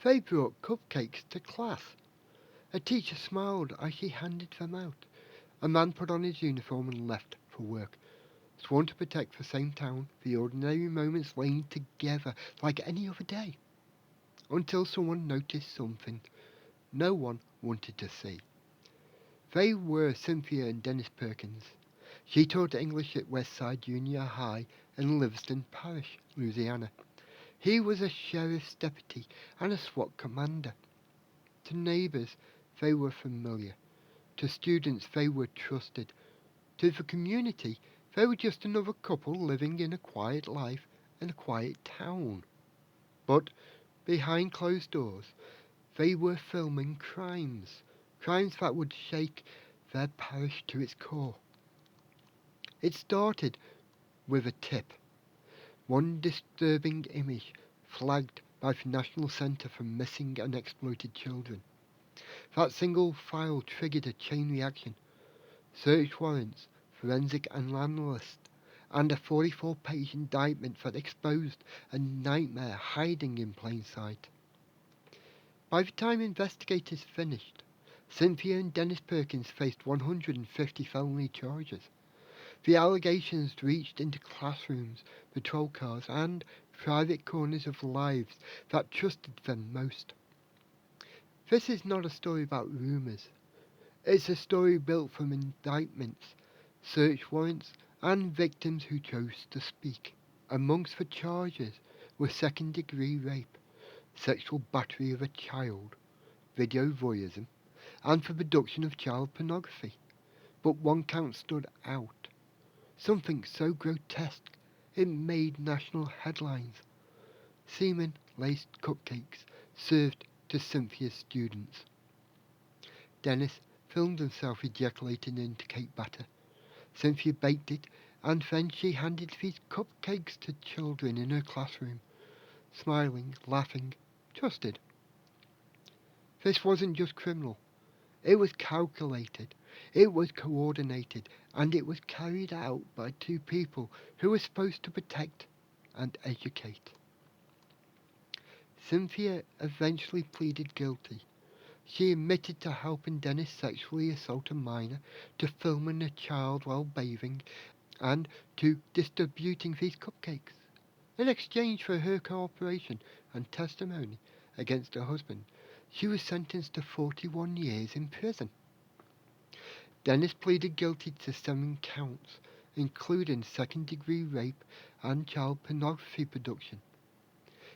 They brought cupcakes to class. A teacher smiled as she handed them out. A man put on his uniform and left for work. Sworn to protect the same town, the ordinary moments lay together like any other day. Until someone noticed something no one wanted to see. They were Cynthia and Dennis Perkins. She taught English at Westside Junior High in Livingston Parish, Louisiana. He was a sheriff's deputy and a SWAT commander. To neighbours, they were familiar. To students, they were trusted. To the community, they were just another couple living in a quiet life in a quiet town. But behind closed doors, they were filming crimes. Crimes that would shake their parish to its core. It started with a tip. One disturbing image flagged by the National Centre for Missing and Exploited Children. That single file triggered a chain reaction. Search warrants, forensic analysts, and a 44-page indictment that exposed a nightmare hiding in plain sight. By the time investigators finished, Cynthia and Dennis Perkins faced 150 felony charges. The allegations reached into classrooms, patrol cars, and private corners of lives that trusted them most. This is not a story about rumours. It's a story built from indictments, search warrants, and victims who chose to speak. Amongst the charges were second-degree rape, sexual battery of a child, video voyeurism, and the production of child pornography. But one count stood out. Something so grotesque it made national headlines. Semen-laced cupcakes served to Cynthia's students. Dennis filmed himself ejaculating into cake batter. Cynthia baked it, and then she handed these cupcakes to children in her classroom, smiling, laughing, trusted. This wasn't just criminal. It was calculated, it was coordinated, and it was carried out by two people who were supposed to protect and educate. Cynthia eventually pleaded guilty. She admitted to helping Dennis sexually assault a minor, to filming a child while bathing, and to distributing these cupcakes. In exchange for her cooperation and testimony against her husband, she was sentenced to 41 years in prison. Dennis pleaded guilty to 7 counts, including second-degree rape and child pornography production.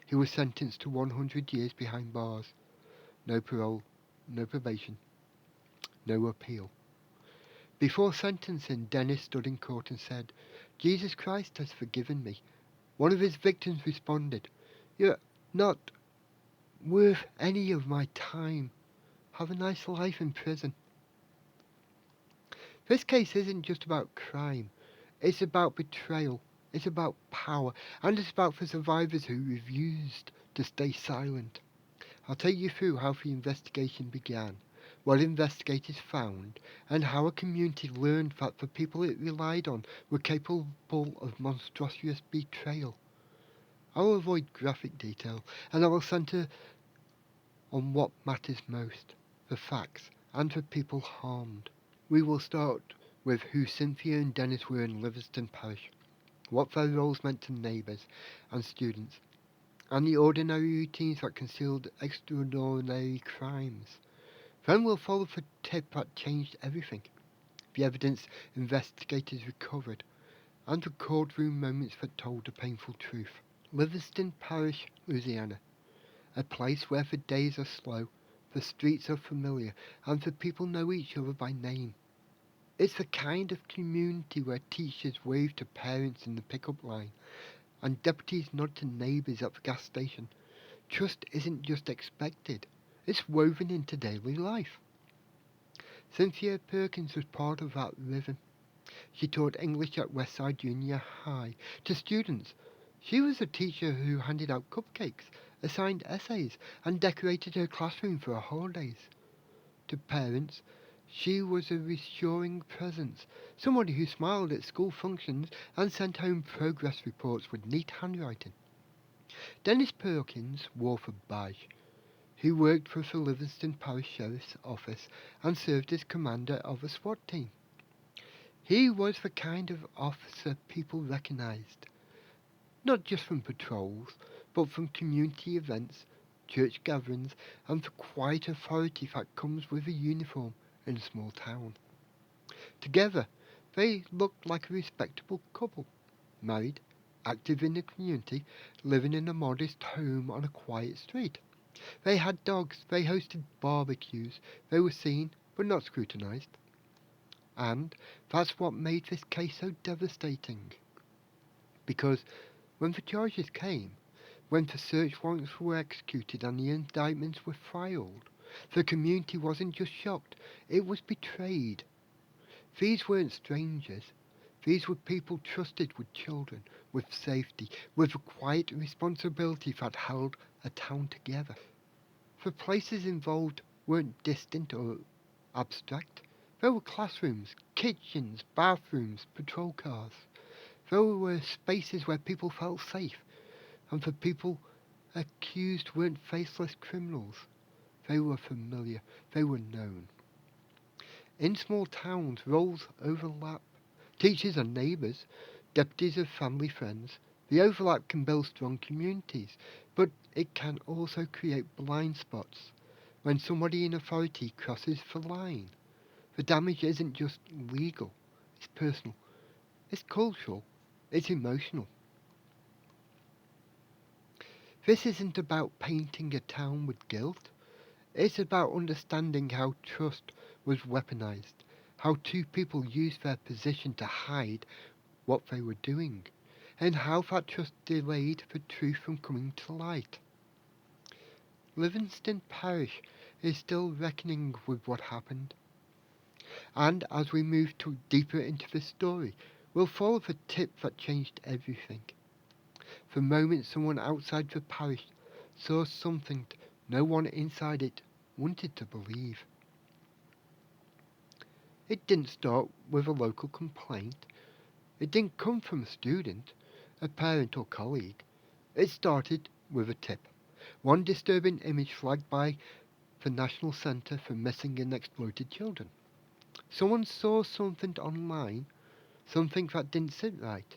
He was sentenced to 100 years behind bars. No parole, no probation, no appeal. Before sentencing, Dennis stood in court and said, "Jesus Christ has forgiven me." One of his victims responded, "You're not worth any of my time. Have a nice life in prison." This case isn't just about crime. It's about betrayal. It's about power. And it's about the survivors who refused to stay silent. I'll take you through how the investigation began, what investigators found, and how a community learned that the people it relied on were capable of monstrous betrayal. I will avoid graphic detail, and I will centre on what matters most, the facts, and the people harmed. We will start with who Cynthia and Dennis were in Livingston Parish, what their roles meant to neighbours and students, and the ordinary routines that concealed extraordinary crimes. Then we'll follow the tip that changed everything, the evidence investigators recovered, and the courtroom moments that told the painful truth. Livingston Parish, Louisiana, a place where the days are slow, the streets are familiar, and the people know each other by name. It's the kind of community where teachers wave to parents in the pickup line, and deputies nod to neighbours at the gas station. Trust isn't just expected, it's woven into daily life. Cynthia Perkins was part of that rhythm. She taught English at Westside Junior High to students. She was a teacher who handed out cupcakes, assigned essays, and decorated her classroom for her holidays. To parents, she was a reassuring presence, somebody who smiled at school functions and sent home progress reports with neat handwriting. Dennis Perkins wore the badge. He worked for the Livingston Parish Sheriff's Office and served as commander of a SWAT team. He was the kind of officer people recognized, not just from patrols, but from community events, church gatherings, and the quiet authority that comes with a uniform in a small town. Together, they looked like a respectable couple, married, active in the community, living in a modest home on a quiet street. They had dogs, they hosted barbecues, they were seen but not scrutinized. And that's what made this case so devastating. Because when the charges came, when the search warrants were executed and the indictments were filed, the community wasn't just shocked, it was betrayed. These weren't strangers. These were people trusted with children, with safety, with a quiet responsibility that held a town together. The places involved weren't distant or abstract. There were classrooms, kitchens, bathrooms, patrol cars. There were spaces where people felt safe, and the people accused weren't faceless criminals. They were familiar, they were known. In small towns, roles overlap. Teachers are neighbours, deputies are family friends. The overlap can build strong communities, but it can also create blind spots. When somebody in authority crosses the line, the damage isn't just legal, it's personal, it's cultural, it's emotional. This isn't about painting a town with guilt. It's about understanding how trust was weaponized, how two people used their position to hide what they were doing, and how that trust delayed the truth from coming to light. Livingston Parish is still reckoning with what happened, and as we move deeper into the story, we'll follow the tip that changed everything. The moment someone outside the parish saw something no one inside it wanted to believe. It didn't start with a local complaint. It didn't come from a student, a parent or colleague. It started with a tip. One disturbing image flagged by the National Centre for Missing and Exploited Children. Someone saw something online, something that didn't sit right,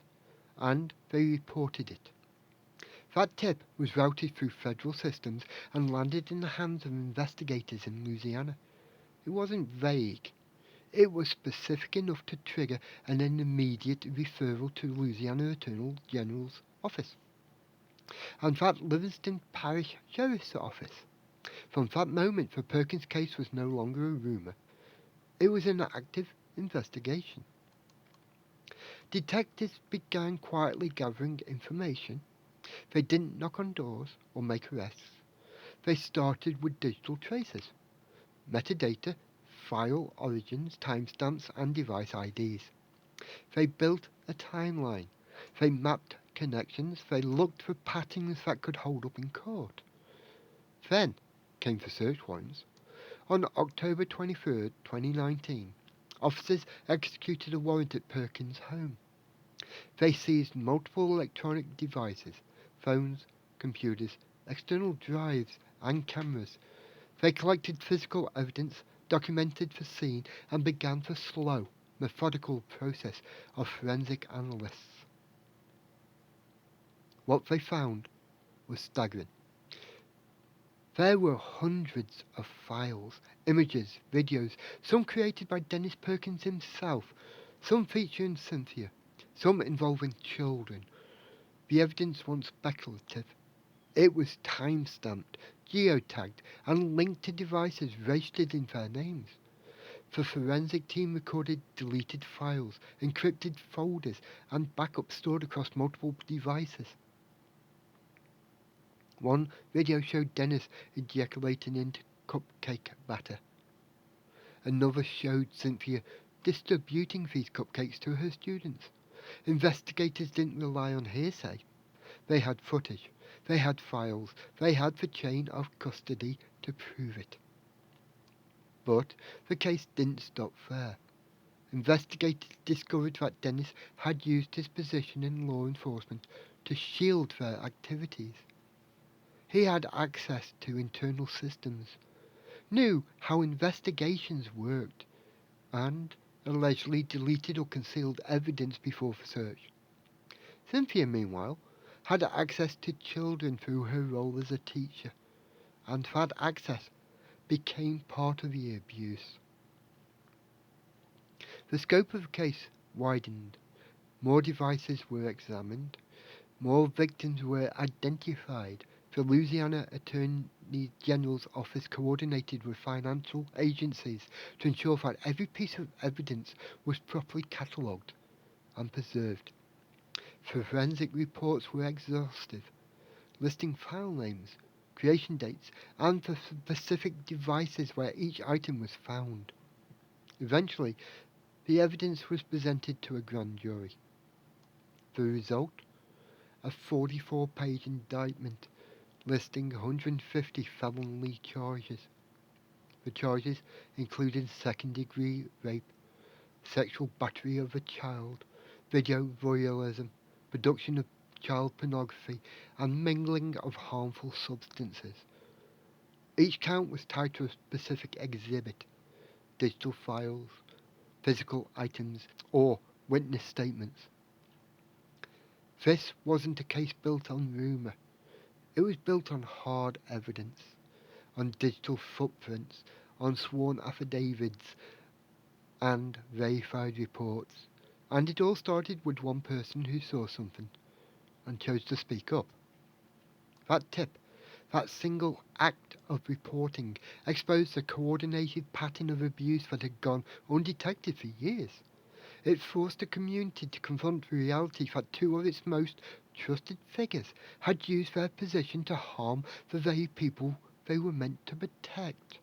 and they reported it. That tip was routed through federal systems and landed in the hands of investigators in Louisiana. It wasn't vague. It was specific enough to trigger an immediate referral to Louisiana Attorney General's office, and that Livingston Parish Sheriff's Office. From that moment, the Perkins case was no longer a rumour. It was an active investigation. Detectives began quietly gathering information. They didn't knock on doors or make arrests. They started with digital traces, metadata, file origins, timestamps, and device IDs. They built a timeline. They mapped connections. They looked for patterns that could hold up in court. Then came the search warrants. On October 23rd, 2019, officers executed a warrant at Perkins' home. They seized multiple electronic devices, phones, computers, external drives, and cameras. They collected physical evidence, documented the scene, and began the slow, methodical process of forensic analysts. What they found was staggering. There were hundreds of files, images, videos, some created by Dennis Perkins himself, some featuring Cynthia, some involving children. The evidence wasn't speculative. It was time-stamped, geotagged, and linked to devices registered in their names. The forensic team recorded deleted files, encrypted folders, and backups stored across multiple devices. One video showed Dennis ejaculating into cupcake batter. Another showed Cynthia distributing these cupcakes to her students. Investigators didn't rely on hearsay. They had footage, they had files, they had the chain of custody to prove it. But the case didn't stop there. Investigators discovered that Dennis had used his position in law enforcement to shield their activities. He had access to internal systems, knew how investigations worked, and allegedly deleted or concealed evidence before search. Cynthia, meanwhile, had access to children through her role as a teacher, and that access became part of the abuse. The scope of the case widened. More devices were examined. More victims were identified. The Louisiana Attorney General's office coordinated with financial agencies to ensure that every piece of evidence was properly catalogued and preserved. The forensic reports were exhaustive, listing file names, creation dates, and the specific devices where each item was found. Eventually, the evidence was presented to a grand jury. The result? A 44-page indictment listing 150 felony charges. The charges included second-degree rape, sexual battery of a child, video voyeurism, production of child pornography, and mingling of harmful substances. Each count was tied to a specific exhibit, digital files, physical items, or witness statements. This wasn't a case built on rumour. It was built on hard evidence, on digital footprints, on sworn affidavits, and verified reports. And it all started with one person who saw something and chose to speak up. That tip, that single act of reporting, exposed a coordinated pattern of abuse that had gone undetected for years. It forced the community to confront the reality that two of its most trusted figures had used their position to harm the very people they were meant to protect.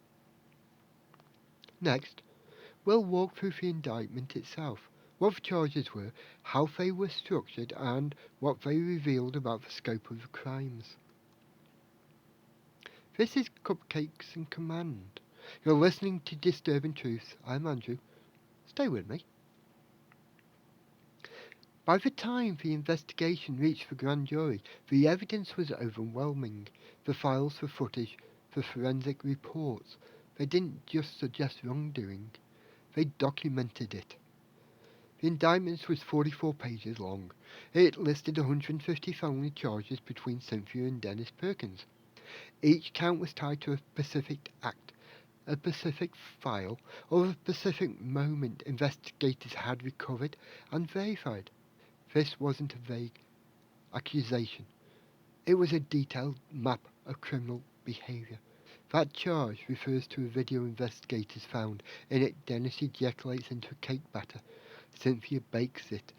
Next, we'll walk through the indictment itself, what the charges were, how they were structured, and what they revealed about the scope of the crimes. This is Cupcakes and Command. You're listening to Disturbing Truths. I'm Andrew. Stay with me. By the time the investigation reached the grand jury, the evidence was overwhelming. The files, the footage, the forensic reports. They didn't just suggest wrongdoing, they documented it. The indictment was 44 pages long. It listed 150 felony charges between Cynthia and Dennis Perkins. Each count was tied to a specific act, a specific file, or a specific moment investigators had recovered and verified. This wasn't a vague accusation. It was a detailed map of criminal behaviour. That charge refers to a video investigators found. In it, Dennis ejaculates into cake batter. Cynthia bakes it,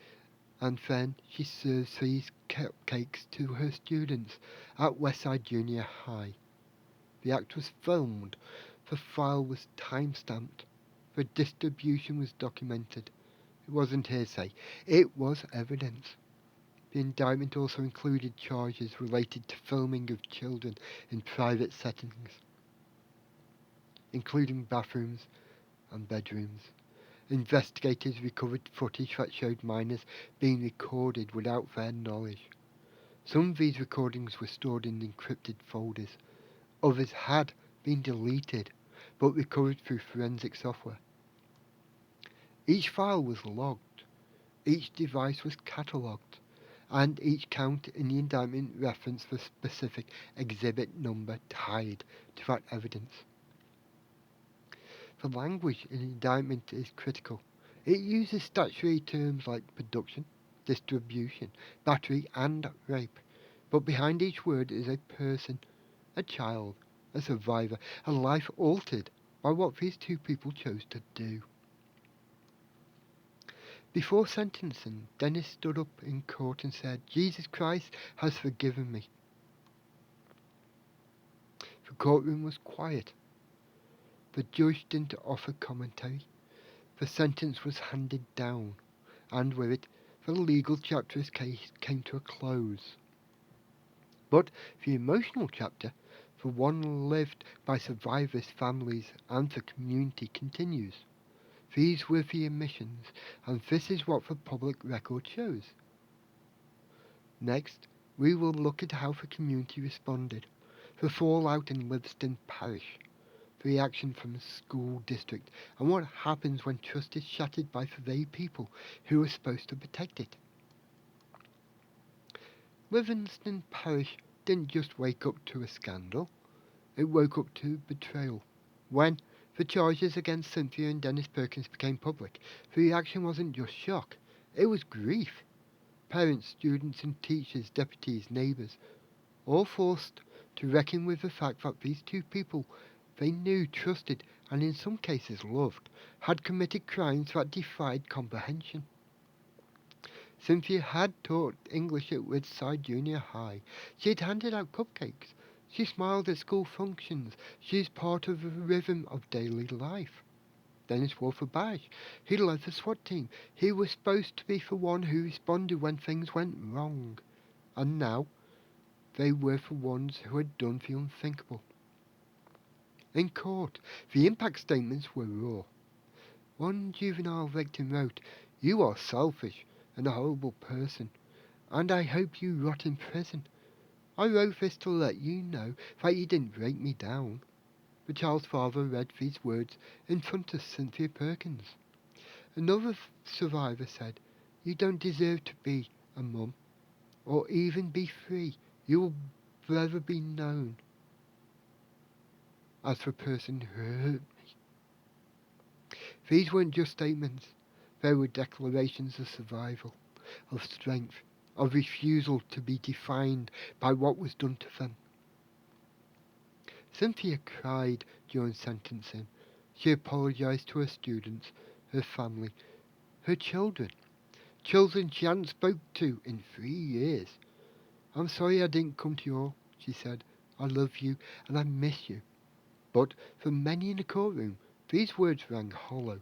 and then she serves these cupcakes to her students at Westside Junior High. The act was filmed. The file was time-stamped. The distribution was documented. It wasn't hearsay. It was evidence. The indictment also included charges related to filming of children in private settings, including bathrooms and bedrooms. Investigators recovered footage that showed minors being recorded without their knowledge. Some of these recordings were stored in encrypted folders. Others had been deleted, but recovered through forensic software. Each file was logged. Each device was catalogued, and each count in the indictment referenced the specific exhibit number tied to that evidence. The language in the indictment is critical. It uses statutory terms like production, distribution, battery, and rape. But behind each word is a person, a child, a survivor, a life altered by what these two people chose to do. Before sentencing, Dennis stood up in court and said, "Jesus Christ has forgiven me." The courtroom was quiet. The judge didn't offer commentary. The sentence was handed down, and with it, the legal chapter of his case came to a close. But the emotional chapter, the one lived by survivors' families and the community, continues. These were the admissions, and this is what the public record shows. Next, we will look at how the community responded. the fallout in Livingston Parish, the reaction from the school district, and what happens when trust is shattered by the very people who are supposed to protect it. Livingston Parish didn't just wake up to a scandal, it woke up to betrayal. When the charges against Cynthia and Dennis Perkins became public, the reaction wasn't just shock, it was grief. Parents, students and teachers, deputies, neighbours, all forced to reckon with the fact that these two people they knew, trusted, and in some cases loved, had committed crimes that defied comprehension. Cynthia had taught English at Woodside Junior High. She had handed out cupcakes. She smiled at school functions. She is part of the rhythm of daily life. Dennis wore the badge. He led the SWAT team. He was supposed to be the one who responded when things went wrong. And now, they were the ones who had done the unthinkable. In court, the impact statements were raw. One juvenile victim wrote, "You are selfish and a horrible person, and I hope you rot in prison. I wrote this to let you know that you didn't break me down." The child's father read these words in front of Cynthia Perkins. Another survivor said, "You don't deserve to be a mum, or even be free. You will forever be known as the person who hurt me." These weren't just statements, they were declarations of survival, of strength, of refusal to be defined by what was done to them. Cynthia cried during sentencing. She apologized to her students, her family, her children she hadn't spoken to in 3 years. "I'm sorry I didn't come to you all," she said. "I love you and I miss you." But for many in the courtroom, these words rang hollow.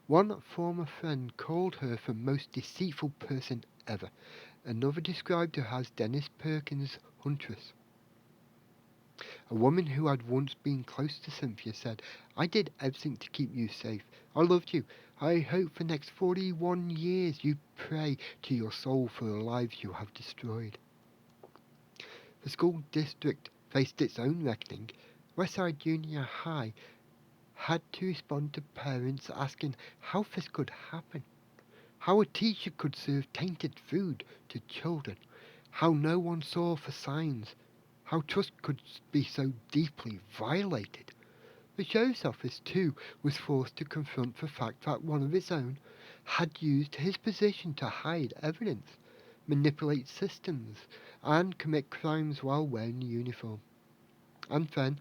One former friend called her the most deceitful person ever. Another described her as Dennis Perkins' huntress. A woman who had once been close to Cynthia said, "I did everything to keep you safe. I loved you. I hope for the next 41 years you pray to your soul for the lives you have destroyed." The school district faced its own reckoning. Westside Junior High had to respond to parents asking how this could happen, how a teacher could serve tainted food to children, how no one saw for signs, how trust could be so deeply violated. The sheriff's office, too, was forced to confront the fact that one of its own had used his position to hide evidence, manipulate systems, and commit crimes while wearing a uniform. And then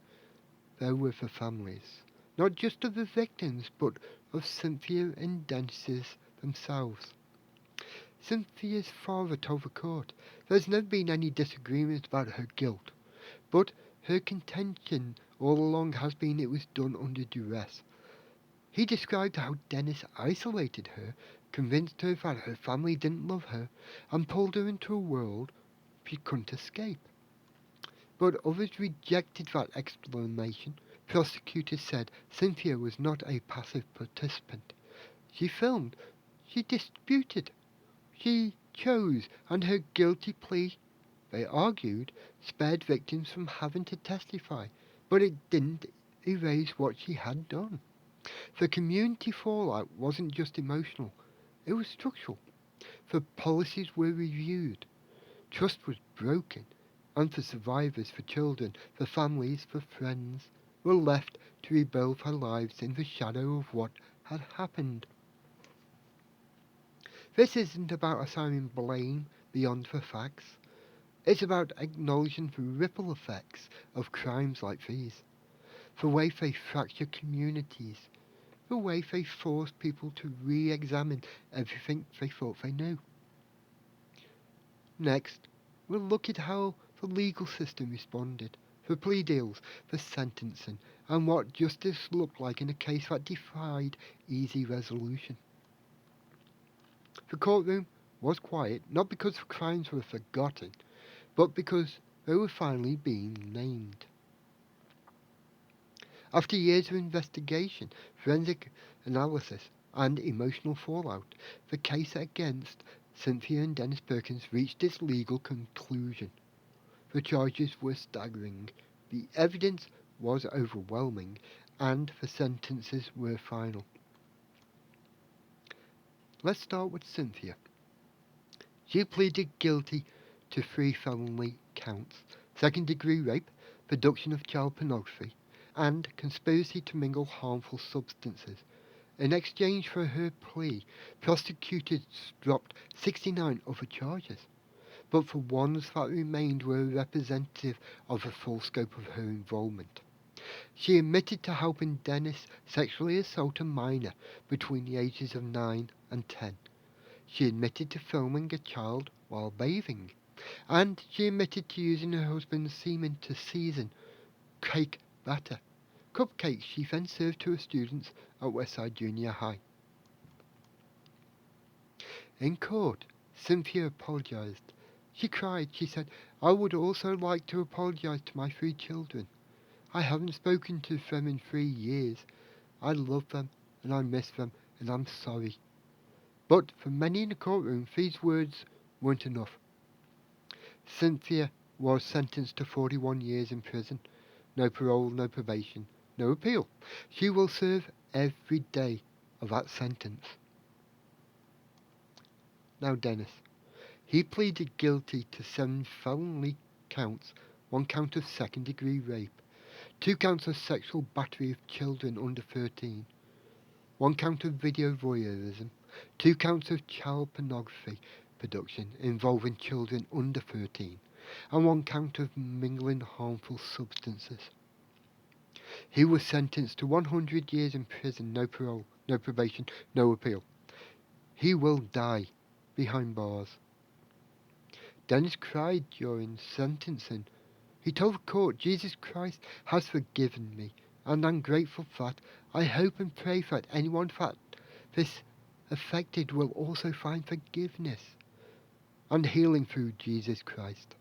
there were the families, not just of the victims, but of Cynthia and Dennis's themselves. Cynthia's father told the court, "There's never been any disagreement about her guilt, but her contention all along has been it was done under duress." He described how Dennis isolated her, convinced her that her family didn't love her, and pulled her into a world she couldn't escape. But others rejected that explanation. Prosecutors said Cynthia was not a passive participant. She filmed, she disputed, she chose, and her guilty plea, they argued, spared victims from having to testify, but it didn't erase what she had done. The community fallout wasn't just emotional, it was structural. The policies were reviewed, trust was broken, and the survivors, the children, the families, the friends, were left to rebuild their lives in the shadow of what had happened. This isn't about assigning blame beyond the facts. It's about acknowledging the ripple effects of crimes like these, the way they fracture communities, the way they force people to re-examine everything they thought they knew. Next, we'll look at how the legal system responded, the plea deals, the sentencing, and what justice looked like in a case that defied easy resolution. The courtroom was quiet, not because the crimes were forgotten, but because they were finally being named. After years of investigation, forensic analysis, and emotional fallout, the case against Cynthia and Dennis Perkins reached its legal conclusion. The charges were staggering, the evidence was overwhelming, and the sentences were final. Let's start with Cynthia. She pleaded guilty to 3 felony counts: second-degree rape, production of child pornography, and conspiracy to mingle harmful substances. In exchange for her plea, prosecutors dropped 69 other charges, but the ones that remained were representative of the full scope of her involvement. She admitted to helping Dennis sexually assault a minor between the ages of 9 and 10. She admitted to filming a child while bathing, and she admitted to using her husband's semen to season cake batter. Cupcakes she then served to her students at Westside Junior High. In court, Cynthia apologized. She cried. She said, "I would also like to apologize to my 3 children. I haven't spoken to them in 3 years. I love them, and I miss them, and I'm sorry." But for many in the courtroom, these words weren't enough. Cynthia was sentenced to 41 years in prison. No parole, no probation, no appeal. She will serve every day of that sentence. Now Dennis. He pleaded guilty to 7 felony counts, 1 count of second-degree rape, 2 counts of sexual battery of children under 13, 1 count of video voyeurism, 2 counts of child pornography production involving children under 13, and 1 count of mingling harmful substances. He was sentenced to 100 years in prison, no parole, no probation, no appeal. He will die behind bars. Dennis cried during sentencing. He told the court, "Jesus Christ has forgiven me, and I'm grateful for that. I hope and pray that anyone that this affected will also find forgiveness and healing through Jesus Christ."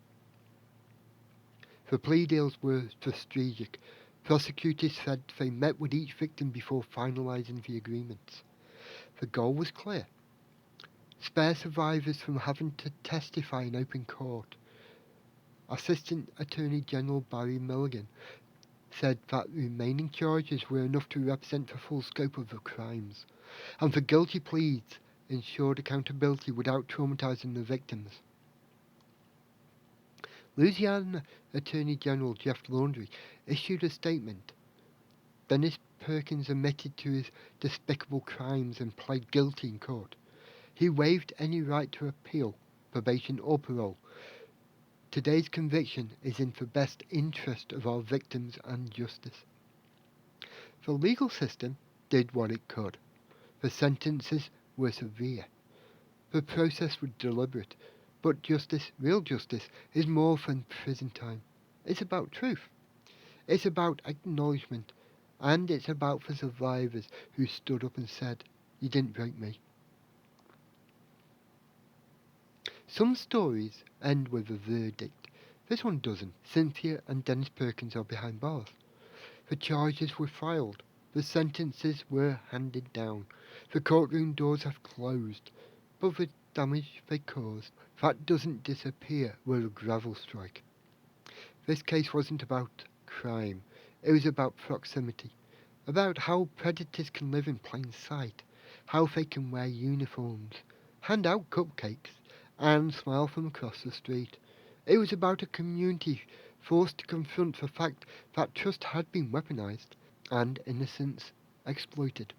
The plea deals were strategic. Prosecutors said they met with each victim before finalizing the agreements. The goal was clear: spare survivors from having to testify in open court. Assistant Attorney General Barry Milligan said that remaining charges were enough to represent the full scope of the crimes, and the guilty pleas ensured accountability without traumatizing the victims. Louisiana Attorney General Jeff Laundrie issued a statement. Dennis Perkins admitted to his despicable crimes and pled guilty in court. He waived any right to appeal, probation, or parole. Today's conviction is in the best interest of our victims and justice. The legal system did what it could. The sentences were severe. The process was deliberate. But justice, real justice, is more than prison time. It's about truth. It's about acknowledgement. And it's about the survivors who stood up and said, "You didn't break me." Some stories end with a verdict. This one doesn't. Cynthia and Dennis Perkins are behind bars. The charges were filed. The sentences were handed down. The courtroom doors have closed. But the damage they caused, that doesn't disappear with a gravel strike. This case wasn't about crime. It was about proximity. About how predators can live in plain sight. How they can wear uniforms, hand out cupcakes, and smile from across the street. It was about a community forced to confront the fact that trust had been weaponized and innocence exploited.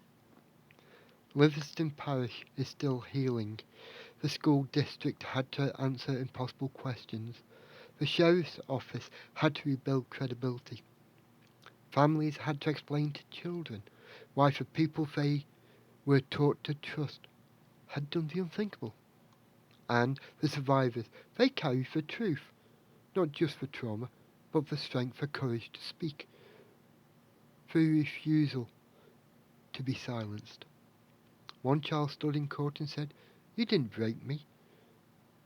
Livingston Parish is still healing. The school district had to answer impossible questions. The sheriff's office had to rebuild credibility. Families had to explain to children why the people they were taught to trust had done the unthinkable. And the survivors, they carried the truth, not just the trauma, but the strength, the courage to speak, the refusal to be silenced. One child stood in court and said, "You didn't break me."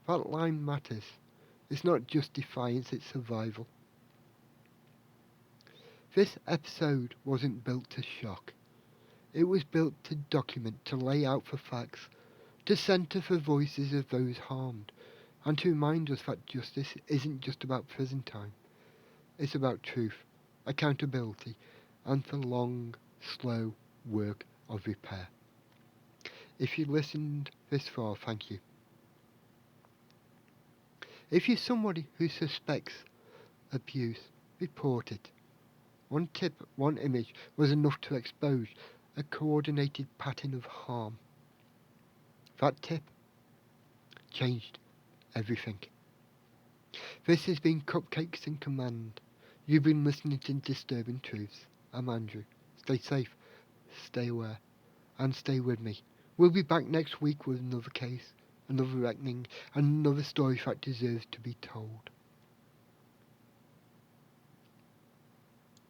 That line matters. It's not just defiance, it's survival. This episode wasn't built to shock. It was built to document, to lay out the facts, to centre the voices of those harmed. and to remind us that justice isn't just about prison time. It's about truth, accountability, and the long, slow work of repair. If you listened this far, thank you. If you're somebody who suspects abuse, report it. One tip, one image was enough to expose a coordinated pattern of harm. That tip changed everything. This has been Cupcakes in Command. You've been listening to Disturbing Truths. I'm Andrew. Stay safe, stay aware, and stay with me. We'll be back next week with another case, another reckoning, and another story that deserves to be told.